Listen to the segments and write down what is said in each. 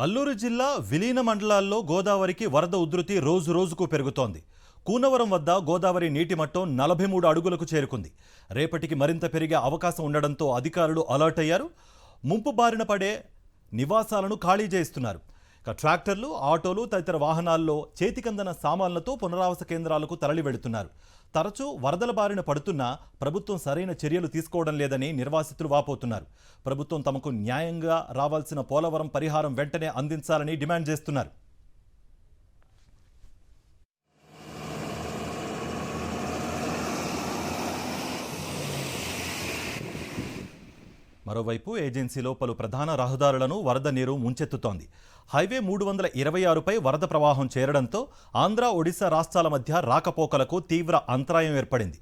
అల్లూరు జిల్లా విలీన మండలాల్లో గోదావరికి వరద ఉధృతి రోజు రోజుకు పెరుగుతోంది. కూనవరం వద్ద గోదావరి నీటి మట్టం 43 అడుగులకు చేరుకుంది. రేపటికి మరింత పెరిగే అవకాశం ఉండడంతో అధికారులు అలర్ట్ అయ్యారు. ముంపు బారిన పడే నివాసాలను ఖాళీ చేయిస్తున్నారు. ట్రాక్టర్లు, ఆటోలు తదితర వాహనాల్లో చేతికందన సామాన్లతో పునరావాస కేంద్రాలకు తరలి వెళుతున్నారు. తరచూ వరదల బారిన పడుతున్నా ప్రభుత్వం సరైన చర్యలు తీసుకోవడం లేదని నిర్వాసితులు వాపోతున్నారు. ప్రభుత్వం తమకు న్యాయంగా రావాల్సిన పోలవరం పరిహారం వెంటనే అందించాలని డిమాండ్ చేస్తున్నారు. మరోవైపు ఏజెన్సీలో పలు ప్రధాన రహదారులను వరద నీరు ముంచెత్తుతోంది. హైవే 326పై వరద ప్రవాహం చేరడంతో ఆంధ్ర, ఒడిశా రాష్ట్రాల మధ్య రాకపోకలకు తీవ్ర అంతరాయం ఏర్పడింది.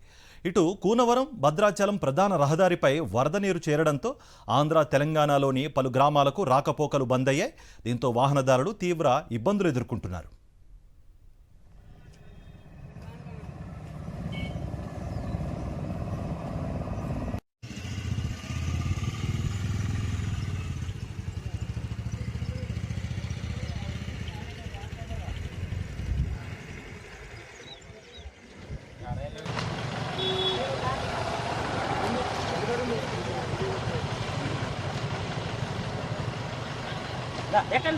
ఇటు కూనవరం, భద్రాచలం ప్రధాన రహదారిపై వరద నీరు చేరడంతో ఆంధ్ర, తెలంగాణలోని పలు గ్రామాలకు రాకపోకలు బంద్ అయ్యాయి. దీంతో వాహనదారులు తీవ్ర ఇబ్బందులు ఎదుర్కొంటున్నారు. ఎక్కడ